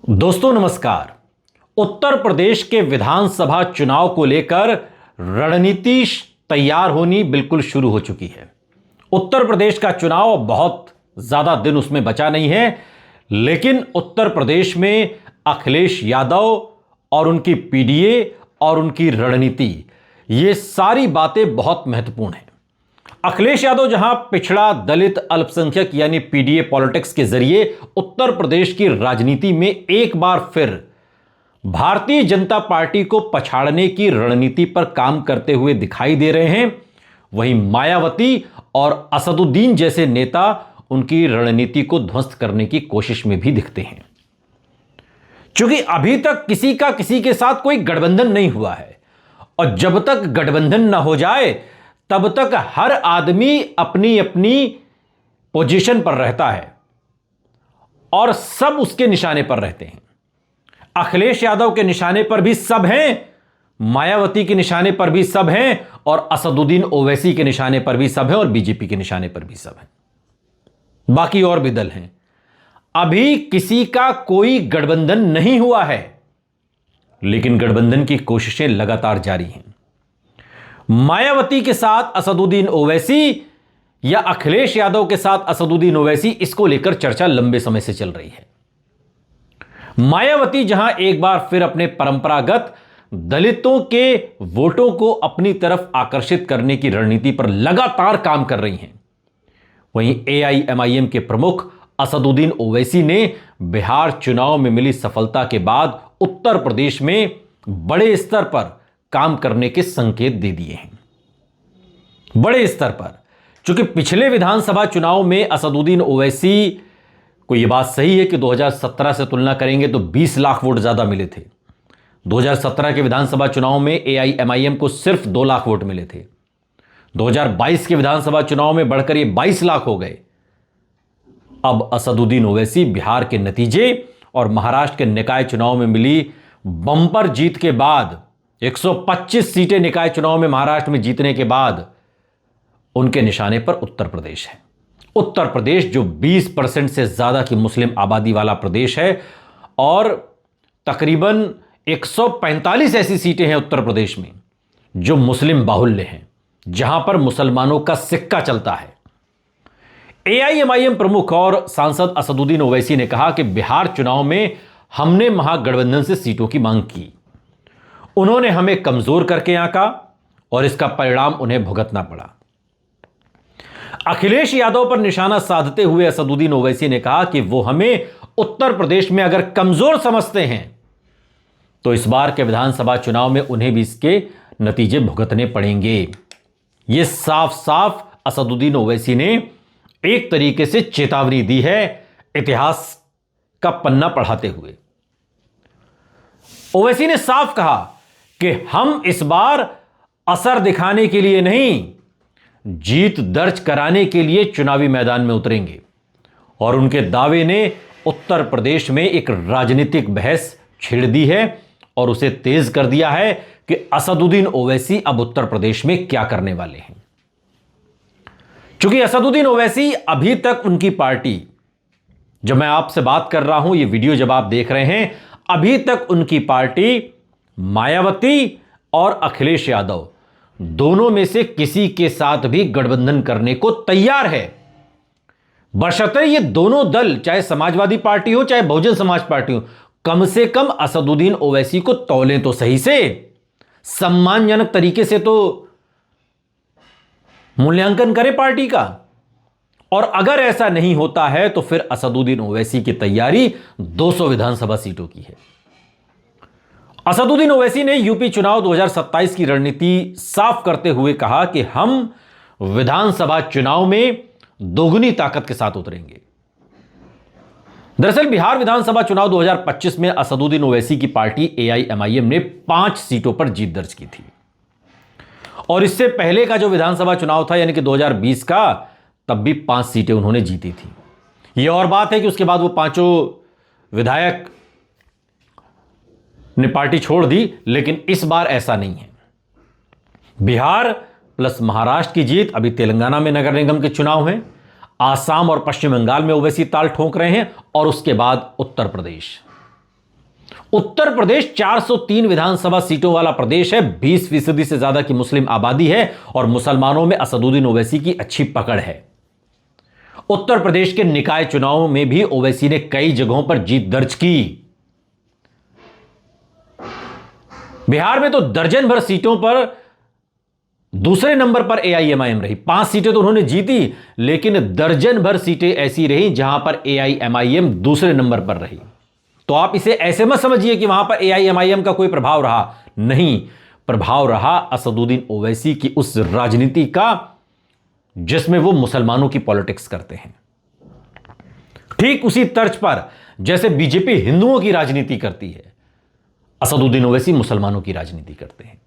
दोस्तों नमस्कार। उत्तर प्रदेश के विधानसभा चुनाव को लेकर रणनीति तैयार होनी बिल्कुल शुरू हो चुकी है। उत्तर प्रदेश का चुनाव बहुत ज्यादा दिन उसमें बचा नहीं है, लेकिन उत्तर प्रदेश में अखिलेश यादव और उनकी पीडीए और उनकी रणनीति, ये सारी बातें बहुत महत्वपूर्ण हैं। अखिलेश यादव जहां पिछड़ा दलित अल्पसंख्यक यानी पीडीए पॉलिटिक्स के जरिए उत्तर प्रदेश की राजनीति में एक बार फिर भारतीय जनता पार्टी को पछाड़ने की रणनीति पर काम करते हुए दिखाई दे रहे हैं, वहीं मायावती और असदुद्दीन जैसे नेता उनकी रणनीति को ध्वस्त करने की कोशिश में भी दिखते हैं। क्योंकि अभी तक किसी का किसी के साथ कोई गठबंधन नहीं हुआ है, और जब तक गठबंधन ना हो जाए तब तक हर आदमी अपनी अपनी पोजीशन पर रहता है और सब उसके निशाने पर रहते हैं। अखिलेश यादव के निशाने पर भी सब हैं, मायावती के निशाने पर भी सब हैं, और असदुद्दीन ओवैसी के निशाने पर भी सब हैं, और बीजेपी के निशाने पर भी सब हैं। बाकी और भी दल हैं। अभी किसी का कोई गठबंधन नहीं हुआ है, लेकिन गठबंधन की कोशिशें लगातार जारी हैं। मायावती के साथ असदुद्दीन ओवैसी या अखिलेश यादव के साथ असदुद्दीन ओवैसी, इसको लेकर चर्चा लंबे समय से चल रही है। मायावती जहां एक बार फिर अपने परंपरागत दलितों के वोटों को अपनी तरफ आकर्षित करने की रणनीति पर लगातार काम कर रही हैं, वहीं एआईएमआईएम के प्रमुख असदुद्दीन ओवैसी ने बिहार चुनाव में मिली सफलता के बाद उत्तर प्रदेश में बड़े स्तर पर काम करने के संकेत दे दिए हैं। बड़े स्तर पर, क्योंकि पिछले विधानसभा चुनाव में असदुद्दीन ओवैसी को यह बात सही है कि 2017 से तुलना करेंगे तो 20 लाख वोट ज्यादा मिले थे। 2017 के विधानसभा चुनाव में एआईएमआईएम को सिर्फ 2 लाख वोट मिले थे। 2022 के विधानसभा चुनाव में बढ़कर ये 22 लाख हो गए। अब असदुद्दीन ओवैसी बिहार के नतीजे और महाराष्ट्र के निकाय चुनाव में मिली बंपर जीत के बाद, 125 सीटें निकाय चुनाव में महाराष्ट्र में जीतने के बाद, उनके निशाने पर उत्तर प्रदेश है। उत्तर प्रदेश जो 20% से ज्यादा की मुस्लिम आबादी वाला प्रदेश है, और तकरीबन 145 ऐसी सीटें हैं उत्तर प्रदेश में जो मुस्लिम बाहुल्य हैं, जहां पर मुसलमानों का सिक्का चलता है। एआईएमआईएम प्रमुख और सांसद असदुद्दीन ओवैसी ने कहा कि बिहार चुनाव में हमने महागठबंधन से सीटों की मांग की, उन्होंने हमें कमजोर करके आंका और इसका परिणाम उन्हें भुगतना पड़ा। अखिलेश यादव पर निशाना साधते हुए असदुद्दीन ओवैसी ने कहा कि वो हमें उत्तर प्रदेश में अगर कमजोर समझते हैं तो इस बार के विधानसभा चुनाव में उन्हें भी इसके नतीजे भुगतने पड़ेंगे। यह साफ साफ असदुद्दीन ओवैसी ने एक तरीके से चेतावनी दी है, इतिहास का पन्ना पढ़ाते हुए। ओवैसी ने साफ कहा कि हम इस बार असर दिखाने के लिए नहीं, जीत दर्ज कराने के लिए चुनावी मैदान में उतरेंगे। और उनके दावे ने उत्तर प्रदेश में एक राजनीतिक बहस छेड़ दी है और उसे तेज कर दिया है कि असदुद्दीन ओवैसी अब उत्तर प्रदेश में क्या करने वाले हैं। क्योंकि असदुद्दीन ओवैसी अभी तक उनकी पार्टी, जब मैं आपसे बात कर रहा हूं, यह वीडियो जब आप देख रहे हैं, अभी तक उनकी पार्टी मायावती और अखिलेश यादव दोनों में से किसी के साथ भी गठबंधन करने को तैयार है, बशर्ते ये दोनों दल, चाहे समाजवादी पार्टी हो चाहे बहुजन समाज पार्टी हो, कम से कम असदुद्दीन ओवैसी को तौलें तो सही से, सम्मानजनक तरीके से तो मूल्यांकन करे पार्टी का। और अगर ऐसा नहीं होता है तो फिर असदुद्दीन ओवैसी की तैयारी 200 विधानसभा सीटों की है। असदुद्दीन ओवैसी ने यूपी चुनाव 2027 की रणनीति साफ करते हुए कहा कि हम विधानसभा चुनाव में दोगुनी ताकत के साथ उतरेंगे। दरअसल बिहार विधानसभा चुनाव 2025 में असदुद्दीन ओवैसी की पार्टी एआईएमआईएम ने 5 सीटों पर जीत दर्ज की थी, और इससे पहले का जो विधानसभा चुनाव था यानी कि 2020 का, तब भी 5 सीटें उन्होंने जीती थी। यह और बात है कि उसके बाद वो 5 विधायक ने पार्टी छोड़ दी, लेकिन इस बार ऐसा नहीं है। बिहार प्लस महाराष्ट्र की जीत, अभी तेलंगाना में नगर निगम के चुनाव हैं, आसाम और पश्चिम बंगाल में ओवैसी ताल ठोक रहे हैं, और उसके बाद उत्तर प्रदेश। उत्तर प्रदेश 403 विधानसभा सीटों वाला प्रदेश है, 20% से ज्यादा की मुस्लिम आबादी है और मुसलमानों में असदुद्दीन ओवैसी की अच्छी पकड़ है। उत्तर प्रदेश के निकाय चुनावों में भी ओवैसी ने कई जगहों पर जीत दर्ज की। बिहार में तो दर्जन भर सीटों पर दूसरे नंबर पर एआईएमआईएम रही। 5 सीटें तो उन्होंने जीती, लेकिन दर्जन भर सीटें ऐसी रही जहां पर एआईएमआईएम दूसरे नंबर पर रही। तो आप इसे ऐसे मत समझिए कि वहां पर एआईएमआईएम का कोई प्रभाव रहा, नहीं, प्रभाव रहा असदुद्दीन ओवैसी की उस राजनीति का जिसमें वो मुसलमानों की पॉलिटिक्स करते हैं। ठीक उसी तर्ज पर जैसे बीजेपी हिंदुओं की राजनीति करती है, असदुद्दीन ओवैसी मुसलमानों की राजनीति करते हैं।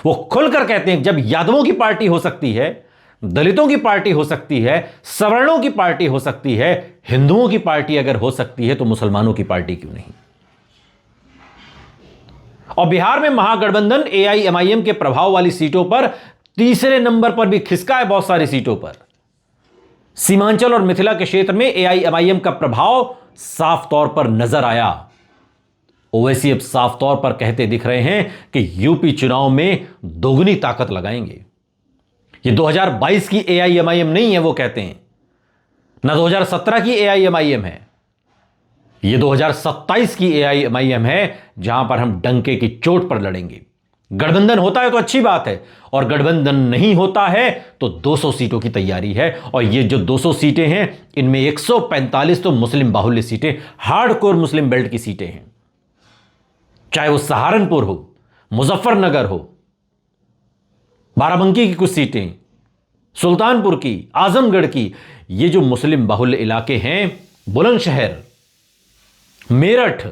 वो खुलकर कहते हैं जब यादवों की पार्टी हो सकती है, दलितों की पार्टी हो सकती है, सवर्णों की पार्टी हो सकती है, हिंदुओं की पार्टी अगर हो सकती है तो मुसलमानों की पार्टी क्यों नहीं। और बिहार में महागठबंधन एआईएमआईएम के प्रभाव वाली सीटों पर तीसरे नंबर पर भी खिसका है। बहुत सारी सीटों पर सीमांचल और मिथिला के क्षेत्र में एआईएमआईएम का प्रभाव साफ तौर पर नजर आया। ओवैसी अब साफ तौर पर कहते दिख रहे हैं कि यूपी चुनाव में दोगुनी ताकत लगाएंगे। ये 2022 की एआईएमआईएम नहीं है, वो कहते हैं, ना 2017 की एआईएमआईएम है, ये 2027 की एआईएमआईएम है, जहां पर हम डंके की चोट पर लड़ेंगे। गठबंधन होता है तो अच्छी बात है, और गठबंधन नहीं होता है तो 200 सीटों की तैयारी है। और ये जो 200 सीटें हैं, इनमें 145 तो मुस्लिम बाहुल्य सीटें, हार्डकोर मुस्लिम बेल्ट की सीटें हैं, चाहे वो सहारनपुर हो, मुजफ्फरनगर हो, बाराबंकी की कुछ सीटें, सुल्तानपुर की, आजमगढ़ की, ये जो मुस्लिम बाहुल्य इलाके हैं, बुलंदशहर, मेरठ,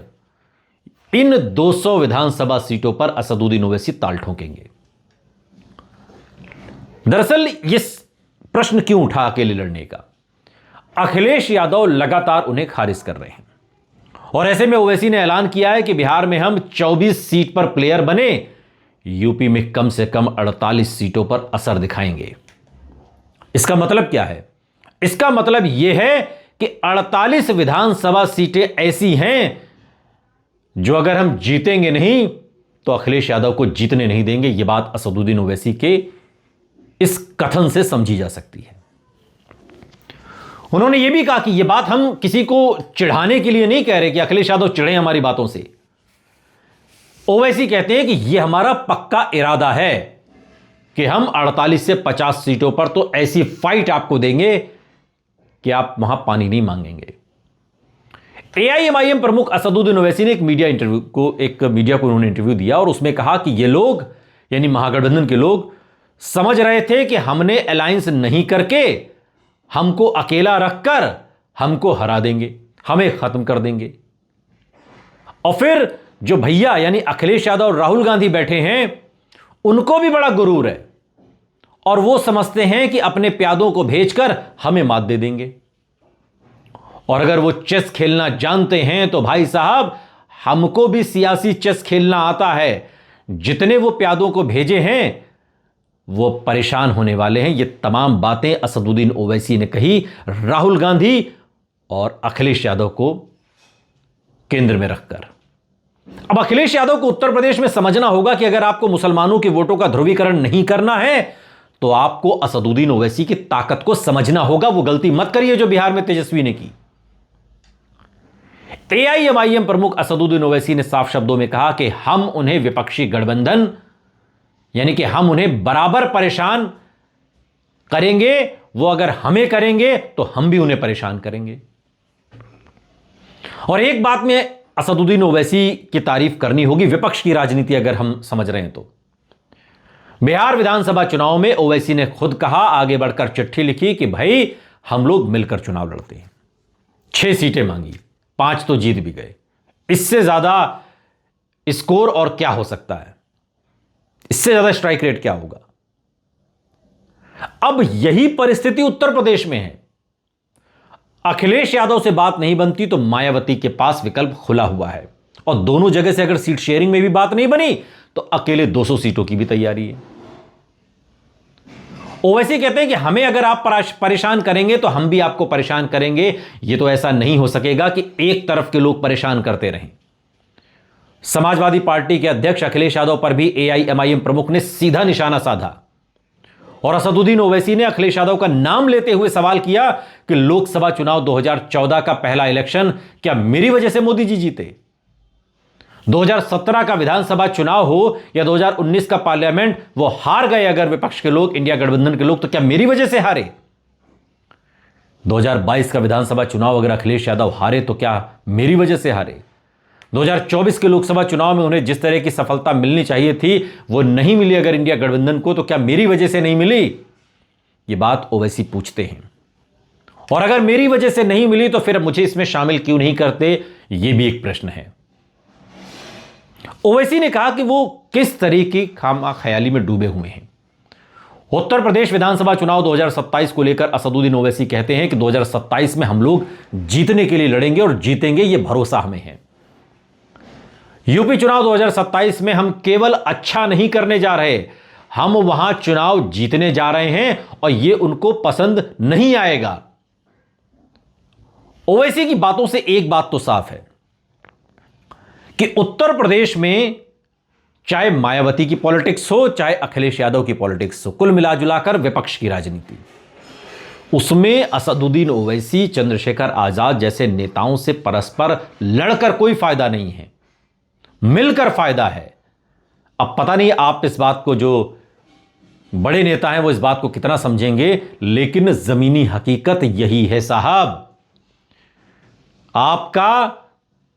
इन 200 विधानसभा सीटों पर असदुद्दीन ओवैसी ताल ठोकेंगे। दरअसल ये प्रश्न क्यों उठा अकेले लड़ने का? अखिलेश यादव लगातार उन्हें खारिज कर रहे हैं, और ऐसे में ओवैसी ने ऐलान किया है कि बिहार में हम 24 सीट पर प्लेयर बने, यूपी में कम से कम 48 सीटों पर असर दिखाएंगे। इसका मतलब क्या है? इसका मतलब यह है कि 48 विधानसभा सीटें ऐसी हैं जो अगर हम जीतेंगे नहीं तो अखिलेश यादव को जीतने नहीं देंगे। यह बात असदुद्दीन ओवैसी के इस कथन से समझी जा सकती है। उन्होंने यह भी कहा कि यह बात हम किसी को चिढ़ाने के लिए नहीं कह रहे कि अखिलेश यादव चिढ़े हमारी बातों से। ओवैसी कहते हैं कि यह हमारा पक्का इरादा है कि हम 48 से 50 सीटों पर तो ऐसी फाइट आपको देंगे कि आप वहां पानी नहीं मांगेंगे। एआईएमआईएम प्रमुख असदुद्दीन ओवैसी ने एक मीडिया को उन्होंने इंटरव्यू दिया, और उसमें कहा कि ये लोग, यानी महागठबंधन के लोग, समझ रहे थे कि हमने अलायंस नहीं करके हमको अकेला रखकर हमको हरा देंगे, हमें खत्म कर देंगे। और फिर जो भैया यानी अखिलेश यादव और राहुल गांधी बैठे हैं, उनको भी बड़ा गुरूर है, और वो समझते हैं कि अपने प्यादों को भेजकर हमें मात दे देंगे। और अगर वो चेस खेलना जानते हैं तो भाई साहब, हमको भी सियासी चेस खेलना आता है। जितने वो प्यादों को भेजे हैं वो परेशान होने वाले हैं। ये तमाम बातें असदुद्दीन ओवैसी ने कही, राहुल गांधी और अखिलेश यादव को केंद्र में रखकर। अब अखिलेश यादव को उत्तर प्रदेश में समझना होगा कि अगर आपको मुसलमानों के वोटों का ध्रुवीकरण नहीं करना है तो आपको असदुद्दीन ओवैसी की ताकत को समझना होगा। वो गलती मत करिए जो बिहार में तेजस्वी ने की। एआईएमआईएम प्रमुख असदुद्दीन ओवैसी ने साफ शब्दों में कहा कि हम उन्हें विपक्षी गठबंधन, यानी कि हम उन्हें बराबर परेशान करेंगे। वो अगर हमें करेंगे तो हम भी उन्हें परेशान करेंगे। और एक बात में असदुद्दीन ओवैसी की तारीफ करनी होगी, विपक्ष की राजनीति अगर हम समझ रहे हैं तो। बिहार विधानसभा चुनाव में ओवैसी ने खुद कहा, आगे बढ़कर चिट्ठी लिखी कि भाई हम लोग मिलकर चुनाव लड़ते हैं। 6 सीटें मांगी, 5 तो जीत भी गए। इससे ज्यादा स्कोर और क्या हो सकता है? इससे ज्यादा स्ट्राइक रेट क्या होगा? अब यही परिस्थिति उत्तर प्रदेश में है। अखिलेश यादव से बात नहीं बनती तो मायावती के पास विकल्प खुला हुआ है, और दोनों जगह से अगर सीट शेयरिंग में भी बात नहीं बनी तो अकेले 200 सीटों की भी तैयारी है। ओवैसी कहते हैं कि हमें अगर आप परेशान करेंगे तो हम भी आपको परेशान करेंगे। यह तो ऐसा नहीं हो सकेगा कि एक तरफ के लोग परेशान करते रहें। समाजवादी पार्टी के अध्यक्ष अखिलेश यादव पर भी एआईएमआईएम प्रमुख ने सीधा निशाना साधा और असदुद्दीन ओवैसी ने अखिलेश यादव का नाम लेते हुए सवाल किया कि लोकसभा चुनाव 2014 का पहला इलेक्शन क्या मेरी वजह से मोदी जी जीते? 2017 का विधानसभा चुनाव हो या 2019 का पार्लियामेंट, वो हार गए अगर विपक्ष के लोग, इंडिया गठबंधन के लोग, तो क्या मेरी वजह से हारे? 2022 का विधानसभा चुनाव अगर अखिलेश यादव हारे तो क्या मेरी वजह से हारे? 2024 के लोकसभा चुनाव में उन्हें जिस तरह की सफलता मिलनी चाहिए थी वो नहीं मिली अगर इंडिया गठबंधन को, तो क्या मेरी वजह से नहीं मिली? ये बात ओवैसी पूछते हैं। और अगर मेरी वजह से नहीं मिली तो फिर मुझे इसमें शामिल क्यों नहीं करते, यह भी एक प्रश्न है। ओवैसी ने कहा कि वो किस तरह की खामख्याली में डूबे हुए हैं। उत्तर प्रदेश विधानसभा चुनाव 2027 को लेकर असदुद्दीन ओवैसी कहते हैं कि 2027 में हम लोग जीतने के लिए लड़ेंगे और जीतेंगे, यह भरोसा हमें है। यूपी चुनाव 2027 में हम केवल अच्छा नहीं करने जा रहे, हम वहां चुनाव जीतने जा रहे हैं और यह उनको पसंद नहीं आएगा। ओवैसी की बातों से एक बात तो साफ है कि उत्तर प्रदेश में चाहे मायावती की पॉलिटिक्स हो, चाहे अखिलेश यादव की पॉलिटिक्स हो, कुल मिलाजुलाकर विपक्ष की राजनीति, उसमें असदुद्दीन ओवैसी, चंद्रशेखर आजाद जैसे नेताओं से परस्पर लड़कर कोई फायदा नहीं है, मिलकर फायदा है। अब पता नहीं आप इस बात को, जो बड़े नेता हैं वो इस बात को कितना समझेंगे, लेकिन जमीनी हकीकत यही है साहब। आपका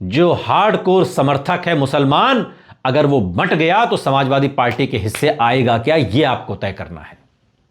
जो हार्डकोर समर्थक है मुसलमान, अगर वो बंट गया तो समाजवादी पार्टी के हिस्से आएगा क्या, यह आपको तय करना है।